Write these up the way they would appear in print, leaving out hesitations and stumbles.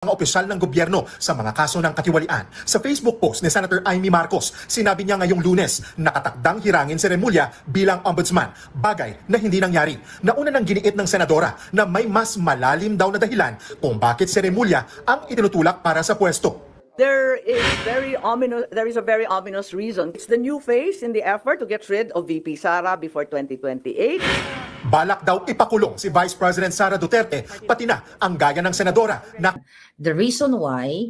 mga opisyal ng gobyerno sa mga kaso ng katiwalian. Sa Facebook post ni Senator Amy Marcos, sinabi niya ngayong Lunes nakatakdang hirangin si Remulla bilang ombudsman, bagay na hindi nangyari. Nauna nang giniit ng senadora na may mas malalim daw na dahilan kung bakit si Remulla ang itinutulak para sa pwesto. There is a very ominous reason. It's the new phase in the effort to get rid of VP Sara before 2028. Balak daw ipakulong si Vice President Sara Duterte, pati na ang gaya ng senadora na the reason why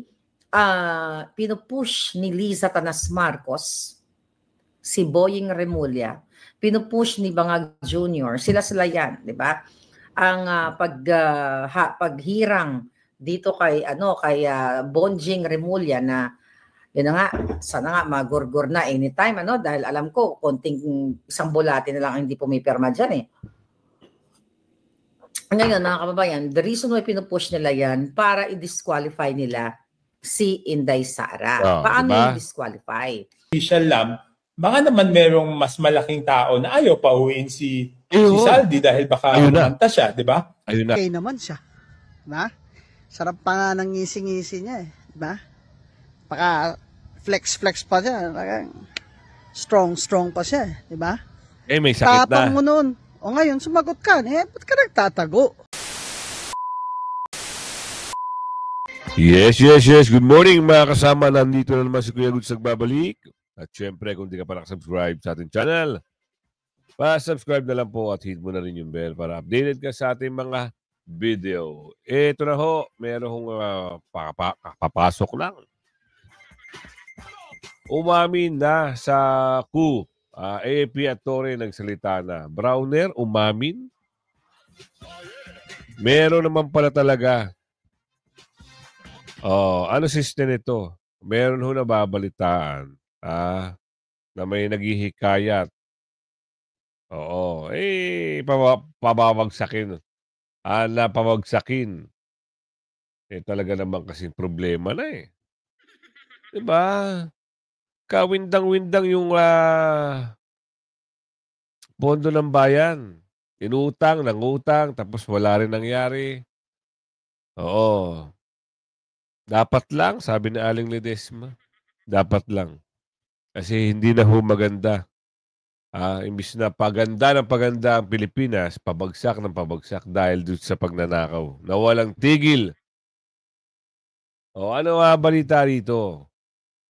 pinupush ni Liza Tanas Marcos si Boying Remulla, pinupush ni Bangag Jr., sila yan, di ba? Ang paghirang dito kay Bonjing Remulla na yun na nga, sana nga magurgur na anytime dahil alam ko konting isang bulate na lang ang hindi pumipirma diyan eh. Ngayon, mga kababayan, the reason why pinupush nila yan para i-disqualify nila si Inday Sara. Paano diba? I-disqualify? Official lang, baka naman merong mas malaking tao na ayaw pauwiin si Saldi dahil baka kumanta siya, di ba? Ayun na. Okay naman siya. Na? Sarap pa nga ng ngisi-ngisi niya eh. Di ba? Paka flex pa siya. Strong pa siya eh. Di ba? Eh, may sakit tapang mo nun. O ngayon, sumagot ka. Ba't ka nagtatago? Yes. Good morning mga kasama. Nandito na naman si Kuya Goods nagbabalik. At syempre, kung di ka pa nakasubscribe sa ating channel, pa-subscribe na lang po at hit mo na rin yung bell para updated ka sa ating mga video. Ito na ho, meron papasok lang. Umamin na sa coup. AFP at Torre nagsalita na. Browner, umamin? Meron naman pala talaga. Ano system nito? Meron ho nababalitaan na may naghihikayat. Pababagsakin. Napabagsakin. Talaga naman kasing problema na eh. Diba? Kawindang-windang yung pondo ng bayan. Inutang, nangutang, tapos wala rin nangyari. Dapat lang, sabi ni Aling Ledesma. Dapat lang. Kasi hindi na ho maganda. Imbis na paganda ng paganda ang Pilipinas, pabagsak ng pabagsak dahil doon sa pagnanakaw. Na walang tigil. Ano balita rito?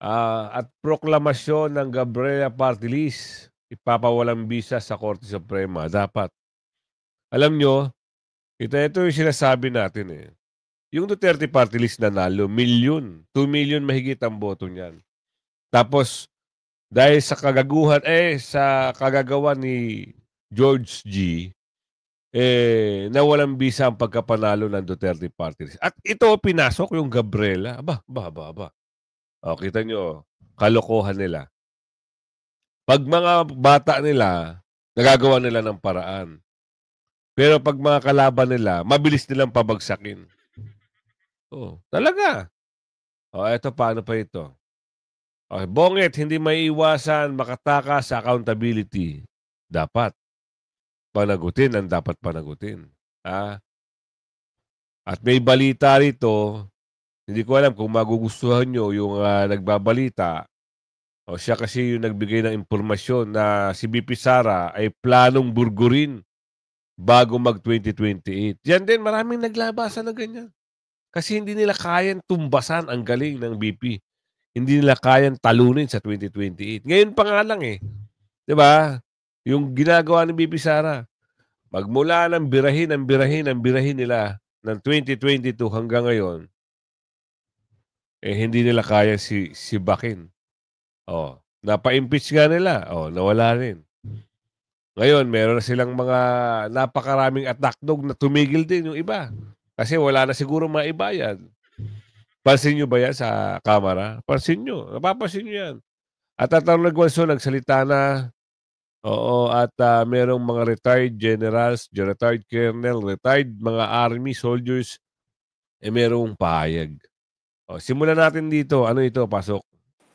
At proklamasyon ng Gabriela Party List, ipapawalang bisa sa Korte Suprema. Dapat. Alam nyo, ito yung sinasabi natin eh. Yung Duterte Party List nanalo, 2 million mahigit ang boto niyan. Tapos, dahil sa sa kagagawa ni George G., nawalang bisa ang pagkapanalo ng Duterte Party List. At ito, pinasok yung Gabriela. Aba. Kita nyo, kalokohan nila. Pag mga bata nila, nagagawa nila ng paraan. Pero pag mga kalaban nila, mabilis nilang pabagsakin. Talaga. Eto, paano pa ito? Bongit, hindi maiiwasan makatakas sa accountability. Dapat. Panagutin ang dapat panagutin. At may balita rito, hindi ko alam kung magugustuhan nyo yung nagbabalita. Siya kasi yung nagbigay ng impormasyon na si BP Sara ay planong burgurin bago mag-2028. Yan din, maraming naglabasan na ganyan. Kasi hindi nila kayang tumbasan ang galing ng BP. Hindi nila kayang talunin sa 2028. Ngayon pa nga lang eh. Diba? Yung ginagawa ng BP Sara. Magmula ng birahin nila ng 2022 hanggang ngayon, hindi nila kaya si Bakin. Napa-impeach nga nila. Nawala rin. Ngayon, meron na silang mga napakaraming attack dog na tumigil din yung iba. Kasi wala na siguro maibayad. Pansin nyo ba yan sa kamera? Pansin nyo. Napapansin nyo yan. At Tatang Nagwanso nagsalita na. At merong mga retired generals, retired colonel, retired mga army soldiers, merong pahayag. Simulan natin dito. Ano ito? Pasok.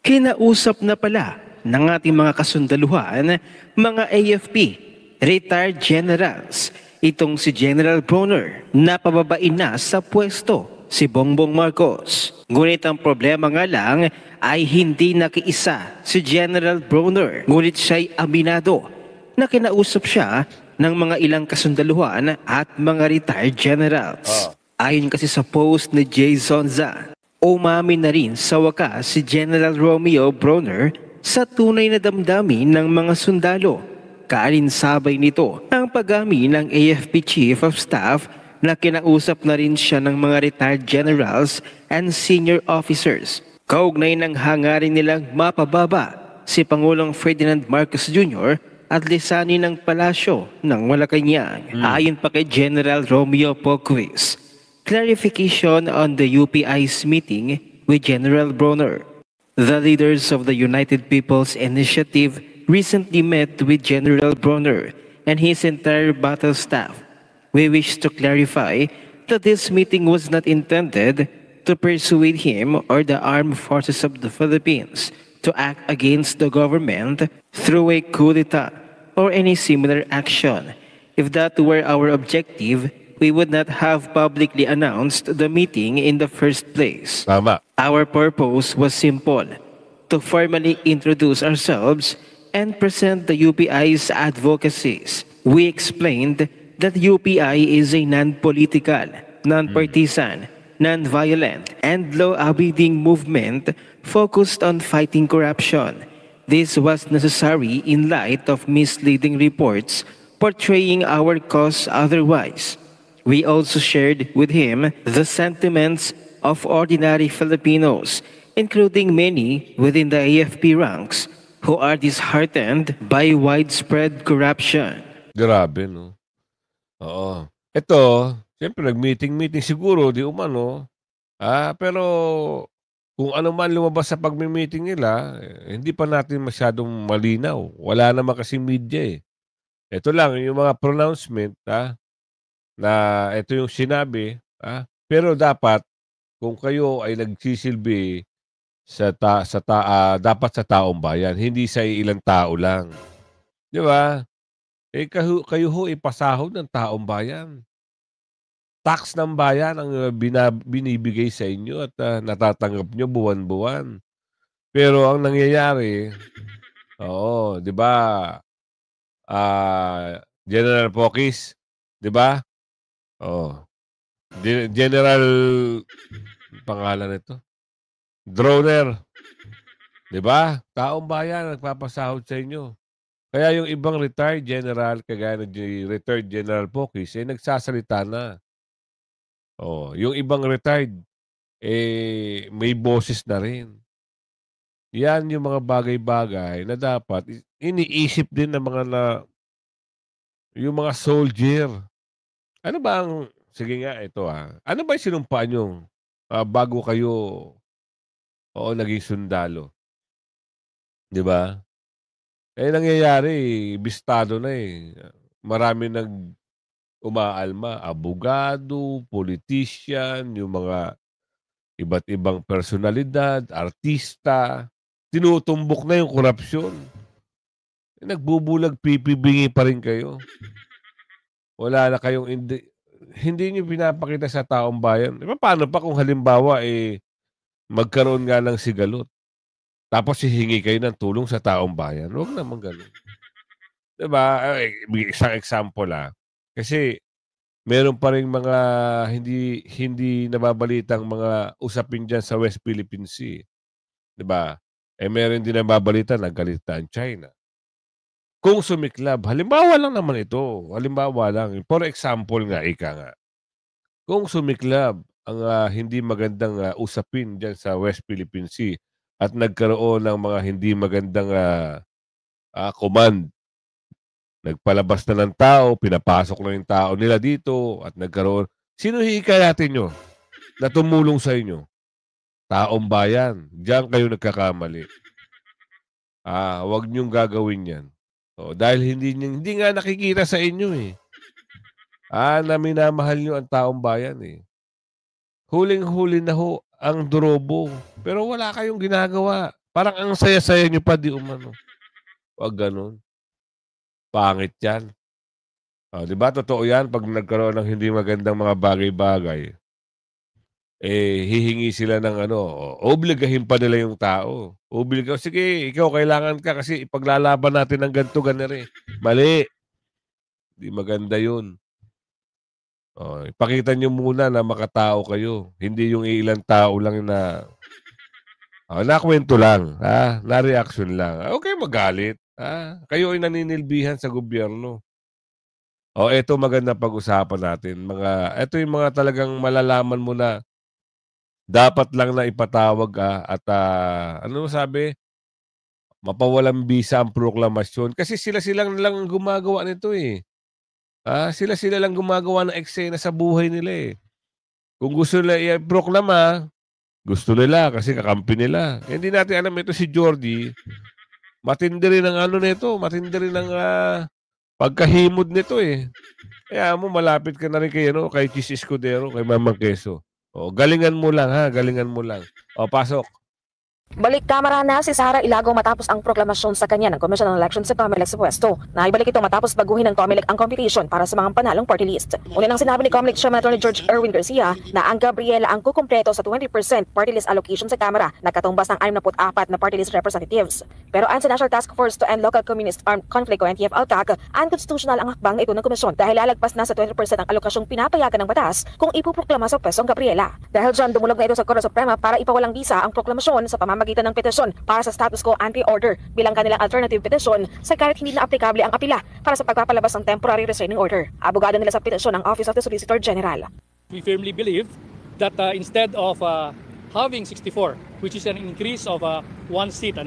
Kinausap na pala ng ating mga kasundaluhan, mga AFP, retired generals, itong si General Bronner na pababain na sa pwesto. si Bongbong Marcos. Ngunit ang problema nga lang ay hindi nakiisa si General Bronner. Ngunit siya'y aminado na kinausap siya ng mga ilang kasundaluhan at mga retired generals. Ayon kasi sa post ni Jay Zonza, umamin na rin sa wakas si General Romeo Bronner sa tunay na damdamin ng mga sundalo. Kaalinsabay nito ang pag-amin ng AFP Chief of Staff na kinausap na rin siya ng mga retired generals and senior officers. Kaugnay ng hangarin nilang mapababa si Pangulong Ferdinand Marcos Jr. at lisanin ng palasyo ng Malacanang. Ayon pa kay General Romeo Poquis, clarification on the UPI's meeting with General Bronner. The leaders of the United People's Initiative recently met with General Bronner and his entire battle staff. We wish to clarify that this meeting was not intended to persuade him or the armed forces of the Philippines to act against the government through a coup d'etat or any similar action. If that were our objective, we would not have publicly announced the meeting in the first place. Tama. Our purpose was simple, to formally introduce ourselves and present the UPI's advocacies. We explained that UPI is a non-political, non-partisan, non-violent, and law-abiding movement focused on fighting corruption. This was necessary in light of misleading reports portraying our cause otherwise. We also shared with him the sentiments of ordinary Filipinos, including many within the AFP ranks, who are disheartened by widespread corruption. Grabe, no? Oo. Ito, siyempre nag-meeting siguro, di umano. Pero kung ano man lumabas sa pagmi-meeting nila, hindi pa natin masyadong malinaw. Wala naman kasi media eh. Ito lang, yung mga pronouncement, na ito yung sinabi, pero dapat, kung kayo ay nagsisilbi dapat sa taong bayan, hindi sa ilang tao lang. Di ba? Kayo ho ipasahod ng taong bayan. Tax ng bayan ang binibigay sa inyo at natatanggap nyo buwan-buwan. Pero ang nangyayari, di ba? General Poquis, di ba? General, pangalan nito? Droner. Di ba? Taong bayan nagpapasahod sa inyo. Kaya yung ibang retired general, kagaya ng retired General Poquis, nagsasalita na. Yung ibang retired, may boses na rin. Yan yung mga bagay-bagay na dapat iniisip din ng yung mga soldier. Ano ba ang, sige nga, ito ano ba yung sinumpaan nyo bago kayo naging sundalo? Di ba? Nangyayari, bistado na eh. Marami umaalma, abogado, politician, yung mga iba't ibang personalidad, artista. Tinutumbok na yung korupsyon. Nagbubulag, pipibingi pa rin kayo. Wala na kayong hindi nyo pinapakita sa taong bayan. Paano pa kung halimbawa magkaroon nga ng sigalot? Tapos hihingi kayo ng tulong sa taong bayan. Huwag naman ganun. Diba? Isang example Kasi meron pa rin mga hindi nababalitang mga usapin dyan sa West Philippine Sea. Diba? Meron din nababalita na galit ang China. Kung sumiklab, halimbawa lang naman ito. Halimbawa lang. For example nga, kung sumiklab ang hindi magandang usapin dyan sa West Philippine Sea, at nagkaroon ng mga hindi magandang command. Nagpalabas na ng tao, pinapasok na yung tao nila dito, at nagkaroon. Sino hihikayatin nyo na tumulong sa inyo? Taong bayan. Diyan kayo nagkakamali. Huwag nyong gagawin yan. Dahil hindi nga nakikita sa inyo eh. Na minamahal nyo ang taong bayan eh. Huling-huli na ho ang drobo. Pero wala kayong ginagawa. Parang ang saya-saya nyo pa di umano. Huwag ganun. Pangit yan. Diba? Totoo yan pag nagkaroon ng hindi magandang mga bagay-bagay. hihingi sila ng obligahin pa nila yung tao. Sige, ikaw kailangan ka kasi ipaglalaban natin ng ganito, ganere. Mali. Di maganda yun. Ipakita nyo muna na makatao kayo. Hindi yung ilang tao lang na nakwento lang, na-reaction lang. Okay, magalit. Kayo ay naninilbihan sa gobyerno. Ito magandang pag-usapan natin. Ito yung mga talagang malalaman mo na dapat lang na ipatawag at ano sabi? Mapawalang bisa ang proklamasyon. Kasi sila-silang lang gumagawa nito eh. Sila-sila lang gumagawa ng eksena sa buhay nila eh. Kung gusto nila i-proklama, gusto nila kasi kakampi nila. Hindi natin alam ito si Jordi. Matindi rin ang nito. Matindi rin ang pagkahimod nito eh. Kaya mo malapit ka na rin kay Chis Escudero, kay Mamang Quezon. Galingan mo lang galingan mo lang. Pasok. Balik kamera na si Sara Ilago matapos ang proklamasyon sa kanya ng Commission on Elections sa COMELEC sa pwesto. Naibalik ito matapos baguhin ng COMELEC ang competition para sa mga panalong party list. Una nang sinabi ni COMELEC Chairman Attorney George Erwin Garcia na ang Gabriela ang kukumpleto sa 20% party list allocation sa Kamara na katumbas ng 64 na party list representatives. Pero ayon sa National Task Force to End Local Communist Armed Conflict o NTF-ALCAC, unconstitutional ang hakbang ito ng komisyon dahil lalagpas na sa 20% ang alokasyong pinapayagan ng batas kung ipuproklama sa pwestong Gabriela. Dahil dyan, dumulog na ito sa Korte Suprema para ipawalang bisa ang proklamasyon sa pamamagitan ng petisyon para sa status quo anti-order bilang kanilang alternative petition sa kahit hindi na aplikable ang apila para sa pagpapalabas ng temporary restraining order. Abogado nila sa petisyon ng Office of the Solicitor General. We firmly believe that instead of having 64, which is an increase of 1 seat,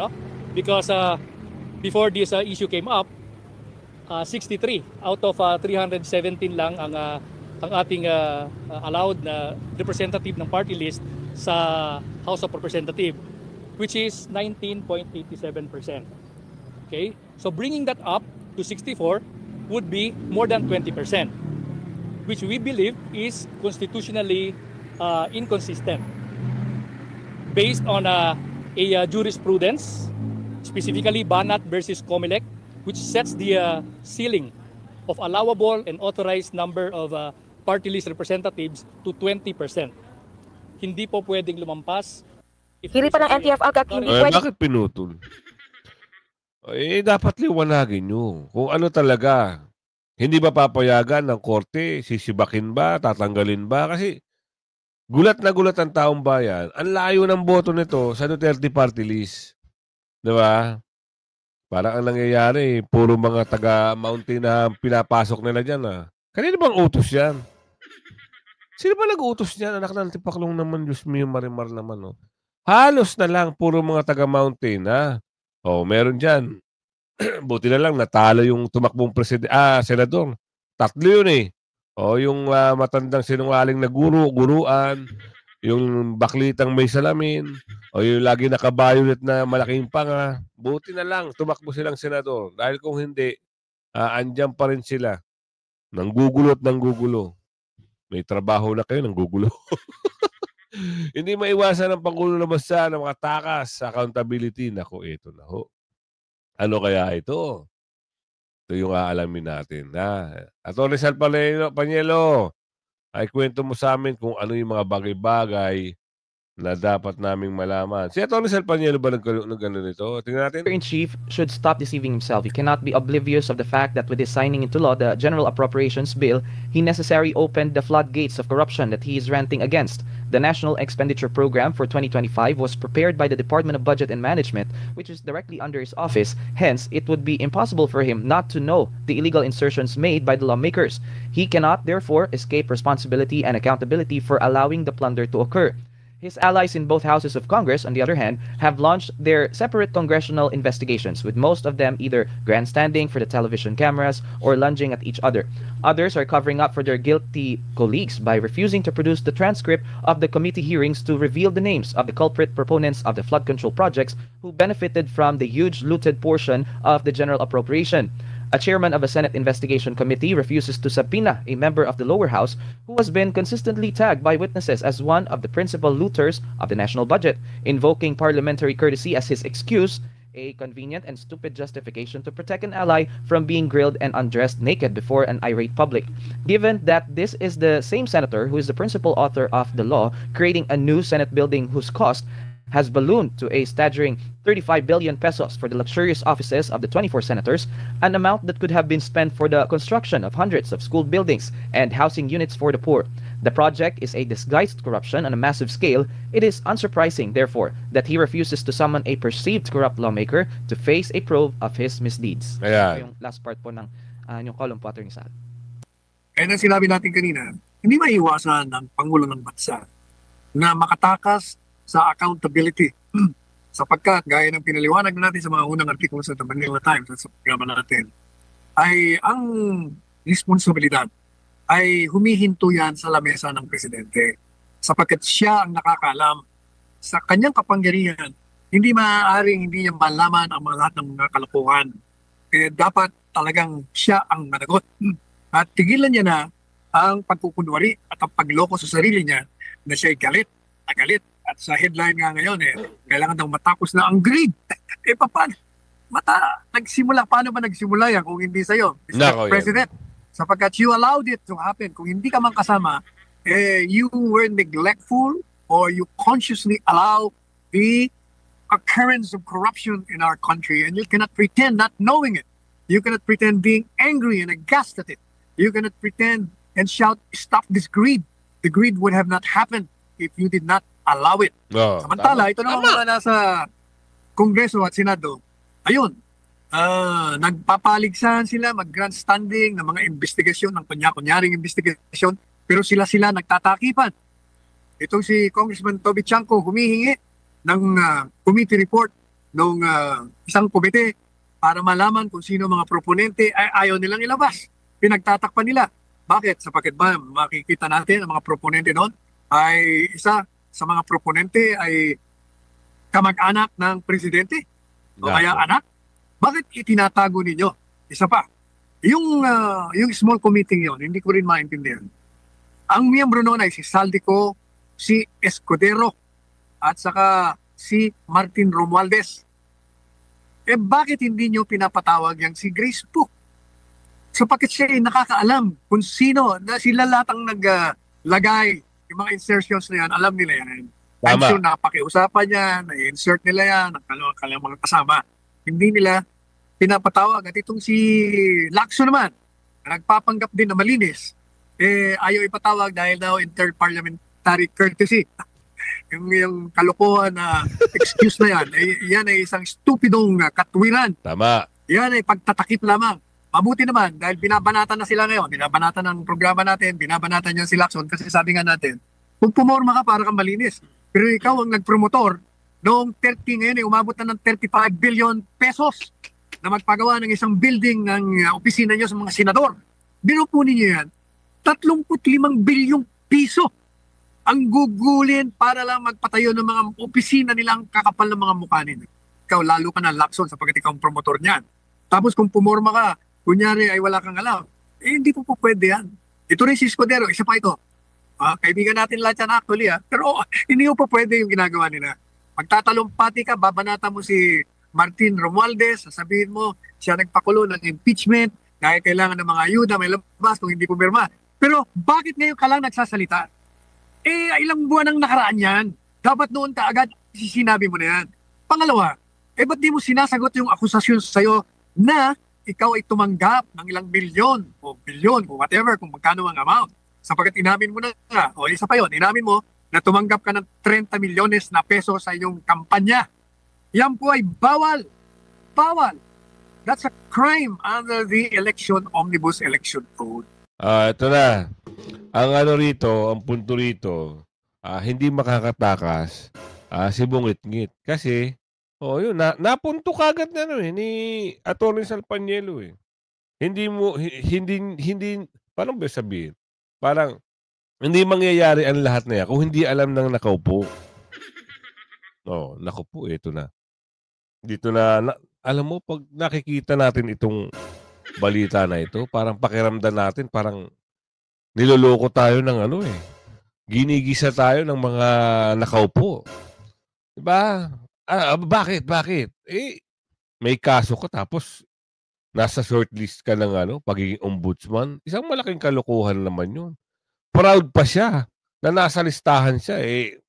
because before this issue came up, 63 out of 317 lang ang ating allowed na representative ng party list sa House of Representatives, which is 19.87%. Okay? So bringing that up to 64 would be more than 20%, which we believe is constitutionally inconsistent. Based on a jurisprudence, specifically Banat versus COMELEC, which sets the ceiling of allowable and authorized number of party list representatives to 20%. Hindi po pwedeng lumampas. Hiri pa ng NTF-ALCAC, hindi pwede. Bakit pinutol? Dapat liwanagin nyo. Kung ano talaga. Hindi ba papayagan ng korte? Sisibakin ba? Tatanggalin ba? Kasi gulat na gulat ang taong bayan. Ang layo ng boto nito sa Duterte Party List. Diba? Parang ang nangyayari, puro mga taga-mountain na pinapasok nila dyan. Kanina bang utos yan? Sino ba nag-utos niyan? Anak ng tipaklong naman, Diyos mo yung marimar naman. Halos na lang, puro mga taga-mountain, meron dyan. Buti na lang, natalo yung tumakbong senador. 3 yun eh. Yung matandang sinungaling na guruan, yung baklitang may salamin, yung lagi naka-violet na malaking panga. Buti na lang, tumakbo silang senador. Dahil kung hindi, andyan pa rin sila. Nanggugulo. May trabaho na kayo, nanggugulo. Hindi maiwasan ng Pangulo na basta ng mga takas sa accountability. Naku, ito na ho. Ano kaya ito? Ito yung aalamin natin. Atty. Sal Panielo, ay kwento mo sa amin kung ano yung mga bagay-bagay na dapat naming malaman. Si Atty. Sal Panielo ba nag-ano nito? Tingnan natin. Commander-in-Chief should stop deceiving himself. He cannot be oblivious of the fact that with his signing into law the General Appropriations Bill, he necessarily opened the floodgates of corruption that he is ranting against. The National Expenditure Program for 2025 was prepared by the Department of Budget and Management, which is directly under his office. Hence, it would be impossible for him not to know the illegal insertions made by the lawmakers. He cannot, therefore, escape responsibility and accountability for allowing the plunder to occur. His allies in both houses of Congress, on the other hand, have launched their separate congressional investigations, with most of them either grandstanding for the television cameras or lunging at each other. Others are covering up for their guilty colleagues by refusing to produce the transcript of the committee hearings to reveal the names of the culprit proponents of the flood control projects who benefited from the huge looted portion of the general appropriation. A chairman of a Senate investigation committee refuses to subpoena a member of the lower house who has been consistently tagged by witnesses as one of the principal looters of the national budget. Invoking parliamentary courtesy as his excuse, a convenient and stupid justification to protect an ally from being grilled and undressed naked before an irate public. Given that this is the same senator who is the principal author of the law creating a new Senate building whose cost has ballooned to a staggering 35 billion pesos for the luxurious offices of the 24 senators, an amount that could have been spent for the construction of hundreds of school buildings and housing units for the poor. The project is a disguised corruption on a massive scale. It is unsurprising, therefore, that he refuses to summon a perceived corrupt lawmaker to face a probe of his misdeeds. Ayan. Ito yung last part po ng yung column po, Atty. Sal. Kaya na sinabi natin kanina, hindi maiiwasan ng Pangulo ng Bansa na makatakas sa accountability. Sapagkat, gaya ng pinaliwanag natin sa mga unang artikulo sa The Manila Times at sa programa natin, ay ang responsibilidad ay humihinto yan sa lamesa ng Presidente. Sapagkat siya ang nakakaalam sa kanyang kapangyarihan, hindi maaaring hindi niya malaman ang lahat ng mga kalokohan. Dapat talagang siya ang managot. At tigilan niya na ang pagkukunwari at ang pagloko sa sarili niya na siya'y galit. At sa headline nga ngayon, kailangan daw matapos na ang greed. Paano ba nagsimula yan kung hindi sa'yo? Mr. President, sapagkat you allowed it to happen. Kung hindi ka man kasama, you were neglectful or you consciously allow the occurrence of corruption in our country, and you cannot pretend not knowing it. You cannot pretend being angry and aghast at it. You cannot pretend and shout, stop this greed. The greed would have not happened if you did not allow it. Samantala, ito naman mga nasa Kongreso at Senado, ayun, nagpapaligsahan sila, mag-grandstanding ng mga investigasyon, ng kunya-kunyaring investigasyon, pero sila nagtatakipan. Itong si Congressman Toby Chanco humihingi ng committee report ng isang komite para malaman kung sino mga proponente ay ayaw nilang ilabas. Pinagtatakpan nila. Bakit? Sapagkat ba makikita natin ang mga proponente noon ay isa sa mga proponente ay kamag-anak ng presidente o kaya anak. Bakit itinatago ninyo? Isa pa, yung small committee yon, hindi ko rin maintindihan. Ang miyembro noon ay si Saldico, si Escudero, at saka si Martin Romualdez. Bakit hindi nyo pinapatawag yang si Grace Pook? Sapagkat siya ay nakakaalam kung sino, na sila lahat ang naglagay yung mga insertions na yan, alam nila yan. I'm sure napakiusapan yan, na-insert nila yan, ang kanilang mga kasama. Hindi nila pinapatawag. At itong si Lacson naman, nagpapanggap din na malinis, ayaw ipatawag dahil daw inter-parliamentary courtesy. yung kalokohan na excuse na yan, yan ay isang stupidong katwiran. Tama. Yan ay pagtatakip lamang. Mabuti naman, dahil binabanatan na sila ngayon, binabanatan ng programa natin, binabanatan niya si Lacson, kasi sabi nga natin, kung pumorma ka para kang malinis. Pero ikaw ang nagpromotor, noong 30 ngayon, umabot na ng 35 billion pesos na magpagawa ng isang building ng opisina niyo sa mga senador. Binupunin niyo yan, 35 bilyong piso ang gugulin para lang magpatayo ng mga opisina nilang kakapal ng mga mukha nila. Ikaw, lalo ka na Lacson sapagkat ikaw ang promotor niyan. Tapos kung pumorma ka, kunyari ay wala kang alam, hindi po pwede yan. Ito rin si Escudero, isa pa ito. Kaibigan natin lahat yan actually, pero hindi po pwede yung ginagawa nila. Magtatalumpati ka, babanata mo si Martin Romualdez, sasabihin mo, siya nagpakulo ng impeachment, dahil kailangan ng mga ayuda, may labas kung hindi pumirma. Pero bakit ngayon ka lang nagsasalita? Ilang buwan ang nakaraan yan. Dapat noon ka agad sinabi mo na yan. Pangalawa, ba't di mo sinasagot yung akusasyon sa'yo na ikaw ay tumanggap ng ilang milyon o bilyon o whatever kung magkano ang amount. Sapagkat inamin mo na, o isa pa yun, inamin mo na tumanggap ka ng 30 milyones na peso sa iyong kampanya. Yan po ay bawal. Bawal. That's a crime under the Omnibus Election Code. Ito na. Ang ang punto rito, hindi makakatakas si Bungit-ngit. Kasi, yun, napunto kagad na ni Atty. Sal Panielo Hindi, paano ba sabihin? Parang, hindi mangyayari ang lahat na yan kung hindi alam ng nakaupo. Nakaupo, ito na. Dito na, alam mo, pag nakikita natin itong balita na ito, parang pakiramdam natin, parang niloloko tayo ng ginigisa tayo ng mga nakaupo. Diba? Bakit? may kaso ka tapos nasa shortlist ka ng pagiging ombudsman. Isang malaking kalokohan naman yun. Proud pa siya na nasa listahan siya eh.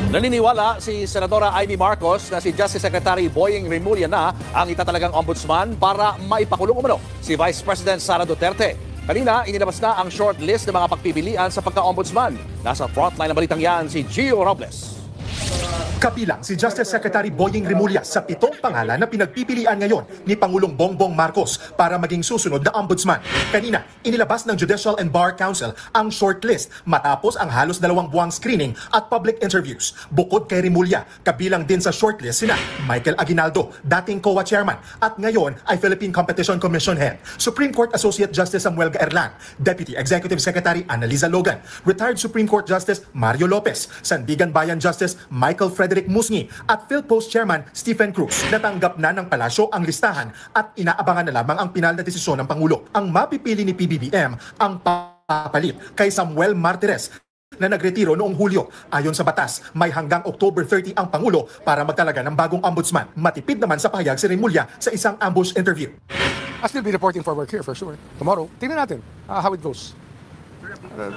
Naniniwala si Senadora Amy Marcos na si Justice Secretary Boying Remulla na ang itatalagang ombudsman para maipakulong umano si Vice President Sara Duterte. Kanina, inilabas na ang short list ng mga pagpipilian sa pagka-ombudsman. Nasa frontline ng balitang yan si Gio Robles. Kabilang si Justice Secretary Boying Remulla sa 7 pangalan na pinagpipilian ngayon ni Pangulong Bongbong Marcos para maging susunod na ombudsman. Kanina, inilabas ng Judicial and Bar Council ang shortlist matapos ang halos 2 buwang screening at public interviews. Bukod kay Remulla, kabilang din sa shortlist sina Michael Aguinaldo, dating COA chairman at ngayon ay Philippine Competition Commission head, Supreme Court Associate Justice Samuel Gaerlan, Deputy Executive Secretary Annalisa Logan, retired Supreme Court Justice Mario Lopez, Sandigan Bayan Justice Michael Frederick Musngi at PhilPost Chairman Stephen Cruz. Natanggap na ng palasyo ang listahan at inaabangan na lamang ang pinal na desisyon ng Pangulo. Ang mapipili ni PBBM ang papalit kay Samuel Martires na nagretiro noong Hulyo. Ayon sa batas, may hanggang October 30 ang Pangulo para magtalaga ng bagong ombudsman. Matipid naman sa pahayag si Remulla sa isang ambush interview. I'll still be reporting for work here for sure. Tomorrow, tingnan natin how it goes.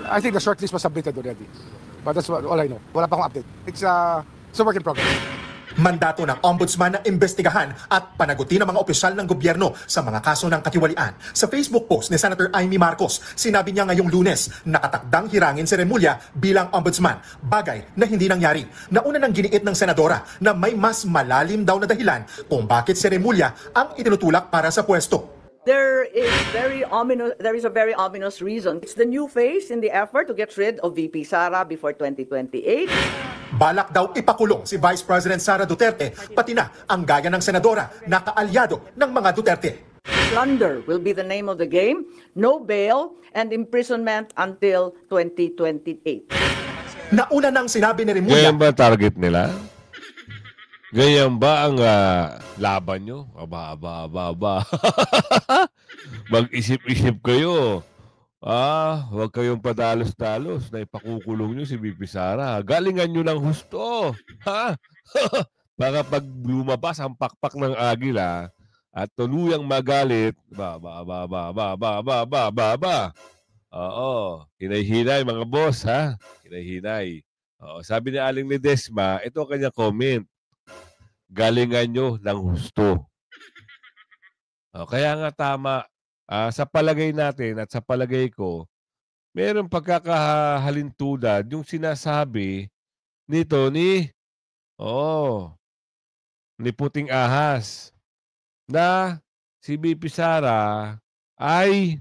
I think the shortlist was submitted already. But that's all I know. Wala pa akong update. It's a work in progress. Mandato ng ombudsman na imbestigahan at panagutin ang mga opisyal ng gobyerno sa mga kaso ng katiwalian. Sa Facebook post ni Senator Amy Marcos, sinabi niya ngayong Lunes nakatakdang hirangin si Remulla bilang ombudsman, bagay na hindi nangyari. Nauna nang giniit ng senadora na may mas malalim daw na dahilan kung bakit si Remulla ang itinutulak para sa pwesto. There is a very ominous reason. It's the new face in the effort to get rid of VP Sara before 2028. Balak daw ipakulong si Vice President Sara Duterte, pati na ang gaya ng senadora na kaalyado ng mga Duterte. Plunder will be the name of the game. No bail and imprisonment until 2028. Nauna nang sinabi ni Remulla. Ganyan ba target nila? Ganyan ba ang laban nyo? Aba. Mag-isip-isip kayo. Huwag kayong padalos-dalos na ipakukulong nyo si VP Sara. Galingan nyo ng husto. Baka pag lumabas ang pakpak ng agila at tuluyang magalit, Oo, hinay-hinay mga boss, ha? Hinay-hinay. Sabi ni Aling Ledesma, ito ang kanyang comment. Galingan nyo ng husto. Kaya nga tama, sa palagay natin at sa palagay ko, mayroong pagkakahalintulad yung sinasabi nito ni Puting Ahas na si VP Sara ay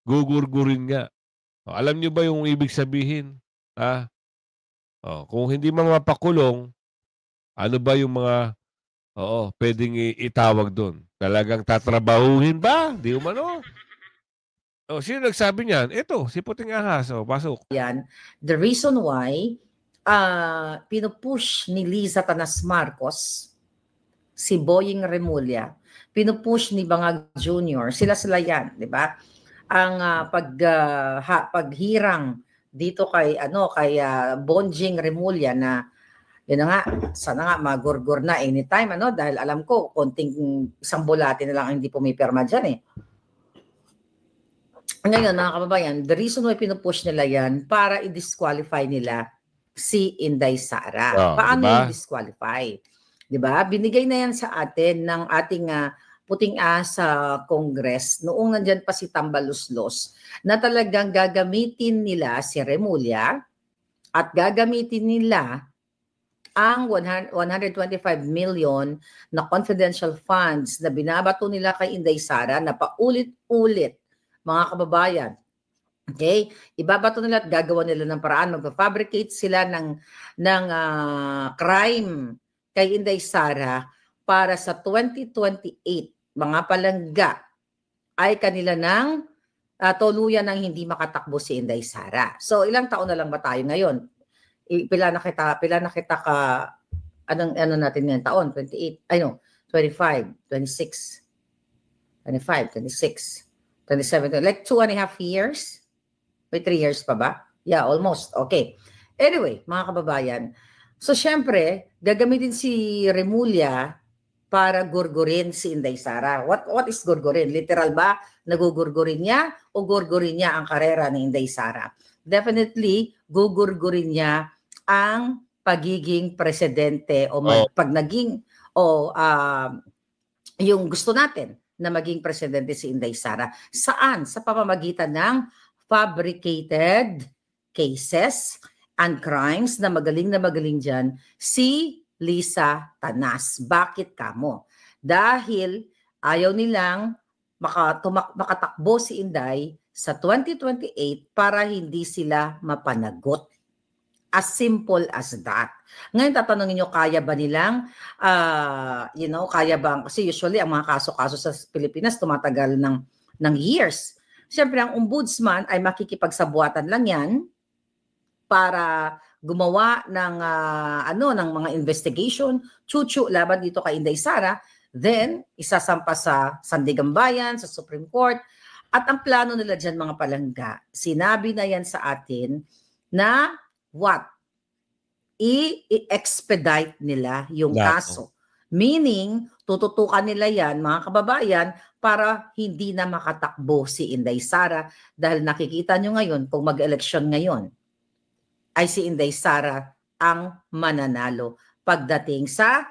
gugurgurin nga. Alam nyo ba yung ibig sabihin? Kung hindi mapakulong, ano ba yung mga pwedeng itawag doon? Talagang tatrabahuhin ba? Di umano. Sino nagsabi niyan? Ito, si Puting Ahas. Pasok. Yan. The reason why pinupush ni Liza Tanas Marcos si Boying Remulla, pinupush ni Bangag Jr., sila yan, di ba? Ang paghirang dito kay Bonjing Remulla na yun na nga, sana nga magurgur na anytime, dahil alam ko, isang bulati na lang hindi pumipirma dyan eh. Ngayon, mga kababayan, the reason why pinupush nila yan, para i-disqualify nila si Inday Sara. Paano diba? I-disqualify? Diba? Binigay na yan sa atin ng ating Puting Ahas sa Congress, noong nandyan pa si Tambaluslos, na talagang gagamitin nila si Remulla at gagamitin nila ang 125 million na confidential funds na binabato nila kay Inday Sara na paulit-ulit, mga kababayan. Okay? Ibabato nila at gagawa nila ng paraan. Magpa-fabricate sila ng crime kay Inday Sara para sa 2028, mga palangga, ay kanila ng tuluyan ng hindi makatakbo si Inday Sara. So, ilang taon na lang ba tayo ngayon? Pila na kita ka, ano natin ngayon taon? 25, 26, 27, like 2.5 years? May 3 years pa ba? Yeah, almost. Okay. Anyway, mga kababayan, so syempre, gagamitin si Remulla para gurgurin si Inday Sara. What is gurgurin? Literal ba nagugurgurin niya o gurgurin niya ang karera ni Inday Sara? Definitely, gugurgurin niya ang pagiging presidente o pag naging yung gusto natin na maging presidente si Inday Sara. Saan? Sa pamamagitan ng fabricated cases and crimes na magaling dyan si Lisa Tanas. Bakit kamo? Dahil ayaw nilang makatakbo si Inday sa 2028 para hindi sila mapanagot. As simple as that. Ngayon tatanungin nyo, kaya ba nilang, kaya ba, kasi usually ang mga kaso-kaso sa Pilipinas tumatagal ng years. Siyempre ang ombudsman ay makikipagsabuatan lang yan para gumawa ng mga investigation, laban dito kay Inday Sara, then isasampa sa Sandigan Bayan, sa Supreme Court. At ang plano nila dyan, mga palangga, sinabi na yan sa atin na i-expedite nila yung kaso. Meaning, tututukan nila yan, mga kababayan, para hindi na makatakbo si Inday Sara dahil nakikita nyo ngayon, kung mag-eleksyon ngayon, ay si Inday Sara ang mananalo pagdating sa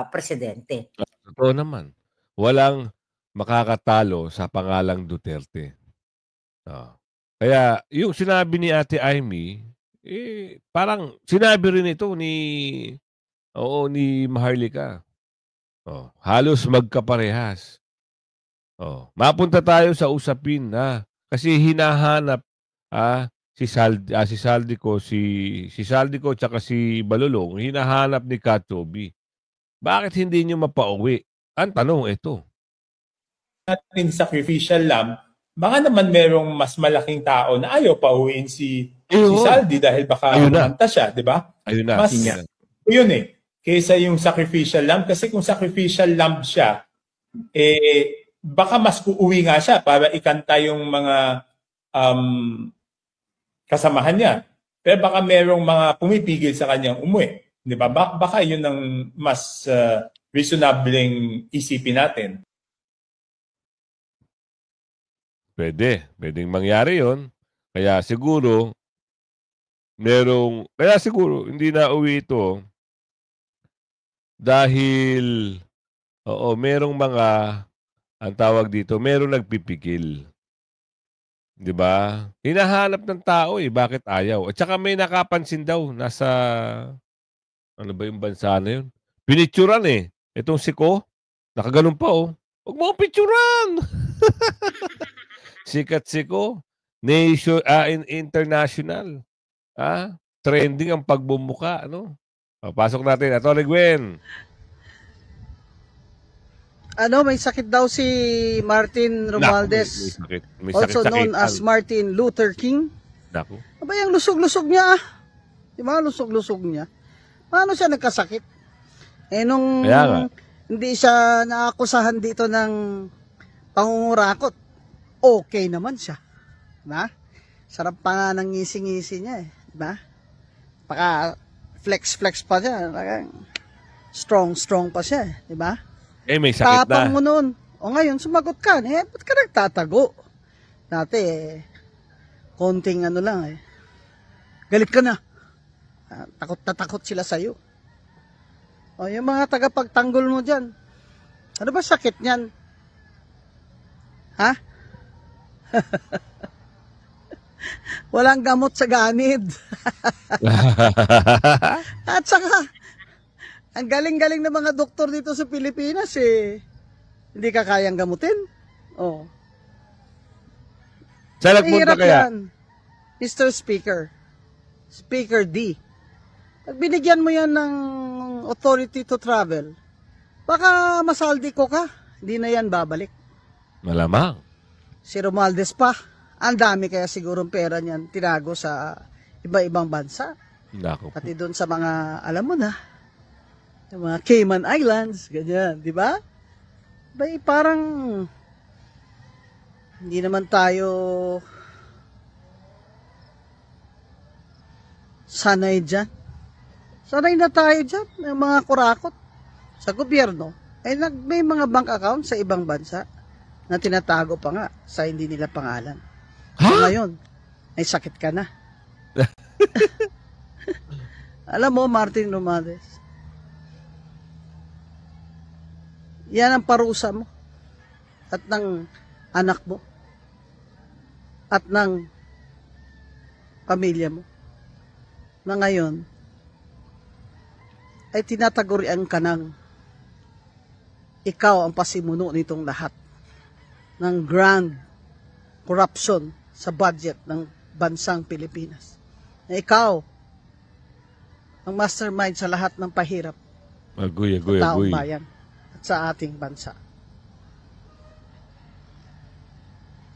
presidente. Totoo naman. Walang makakatalo sa pangalang Duterte. Kaya yung sinabi ni Ate Amy, parang sinabi rin ito ni Maharlika. Halos magkaparehas. Mapunta tayo sa usapin kasi hinahanap si Saldico tsaka si Balulong, hinahanap ni Katobi. Bakit hindi nyo mapauwi? Ang tanong ito. Natin sacrificial lamb, baka naman merong mas malaking tao na ayaw pauwiin si Saldi dahil baka kumanta siya, di ba? Ayun na. Mas yun kaysa yung sacrificial lamb. Kasi kung sacrificial lamb siya, baka mas uuwi nga siya para ikanta yung mga kasamahan niya. Pero baka merong mga pumipigil sa kanyang umuwi. Di ba? Baka yun ang mas reasonableng isipin natin. Pwedeng mangyari yun. Kaya siguro hindi na uwi ito dahil merong mga ang tawag dito, merong nagpipigil. 'Di ba? Hinahanap ng tao bakit ayaw? At saka may nakapansin daw nasa ano ba yung bansa na yun? Pinicturan itong siko, nakaganon pa Huwag mo picturean. Sikat siko, international. Trending ang pagbumuka, pasok natin. Atty. Gwen. May sakit daw si Martin Romualdez. May also sakit, known as Martin Luther King. Naku. Aba, yung lusog-lusog niya. Di ba, lusog-lusog niya. Paano siya nagkasakit? Nung hindi siya naakusahan dito ng pangungurakot, okay naman siya. Sarap pa nga ng ngisi-ngisi niya di ba? Paka flex pa siya. Strong pa siya di ba? May sakit tapang mo nun. O ngayon, sumagot ka. Ba't ka nagtatago? Dati, konting lang galit ka na. Takot sila sa'yo. O yung mga tagapagtanggol mo dyan, ano ba sakit niyan? Walang gamot sa ganid. At saka, ang galing-galing ng mga doktor dito sa Pilipinas hindi ka kayang gamutin. Saan nagpunta kaya? Yan, Mr. Speaker. Speaker D. Pag binigyan mo yan ng authority to travel, baka masaldi ko ka. Hindi na yan babalik. Malamang. Si Romualdez pa. Ang dami kaya siguro pera niyan tinago sa iba-ibang bansa. Naku. Pati doon sa mga, alam mo na, yung mga Cayman Islands, ganyan, di ba? Parang hindi naman tayo sanay dyan. Sanay na tayo dyan, ng mga kurakot. sa gobyerno, ay may mga bank account sa ibang bansa na tinatago pa nga sa hindi nila pangalan. So ngayon, ay sakit ka na. Alam mo, Martin Romualdez, yan ang parusa mo at ng anak mo at ng pamilya mo na ngayon ay tinatagurian ka ng ikaw ang pasimuno nitong lahat ng grand corruption sa budget ng bansang Pilipinas. Na ikaw ang mastermind sa lahat ng pahirap sa taong bayan at sa ating bansa.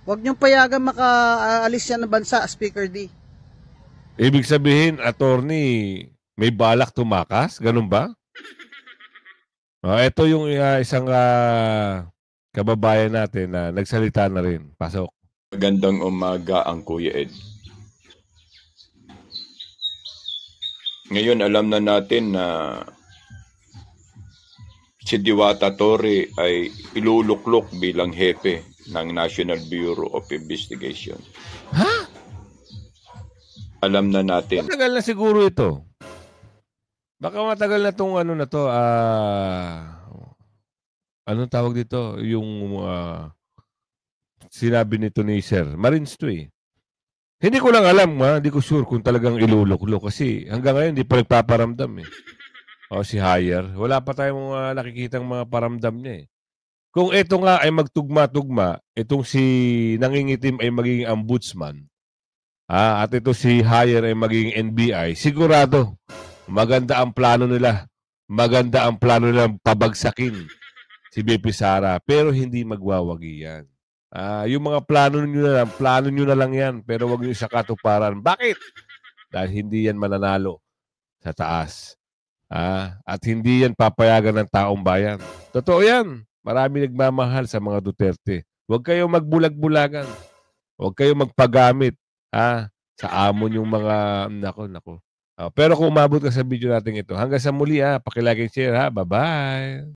Huwag niyong payagan makaalis yan ng bansa, Speaker D. Ibig sabihin, attorney, may balak tumakas? Ganun ba? Ito yung isang kababayan natin na nagsalita na rin. Pasok. Magandang umaga ang Kuya Ed. Ngayon alam na natin na si Diwata Torre ay iluluklok bilang hepe ng National Bureau of Investigation. Ha? Alam na natin. Matagal na siguro ito. Baka matagal na itong ano na to, anong tawag dito? Yung sinabi nito ni Sir. Marines to eh. Hindi ko lang alam, hindi ko sure kung talagang iluluklok kasi hanggang ngayon hindi pa nagpaparamdam eh. O si Hire, wala pa tayong nakikitang mga paramdam niya eh. Kung ito nga ay magtugma-tugma, itong si nangingitim ay magiging ombudsman, at ito si Hire ay magiging NBI, sigurado, maganda ang plano nila. Maganda ang plano nilang pabagsakin si BP Sara, pero hindi magwawagi yan. Yung mga plano nyo na lang yan, pero wag nyo siya katuparan. Bakit? Dahil hindi yan mananalo sa taas. At hindi yan papayagan ng taong bayan. Totoo yan. Marami nagmamahal sa mga Duterte. Huwag kayong magbulag-bulagan. Huwag kayong magpagamit sa amon yung mga nako. Pero kung umabot ka sa video natin ito, hanggang sa muli pakilike and share Bye-bye.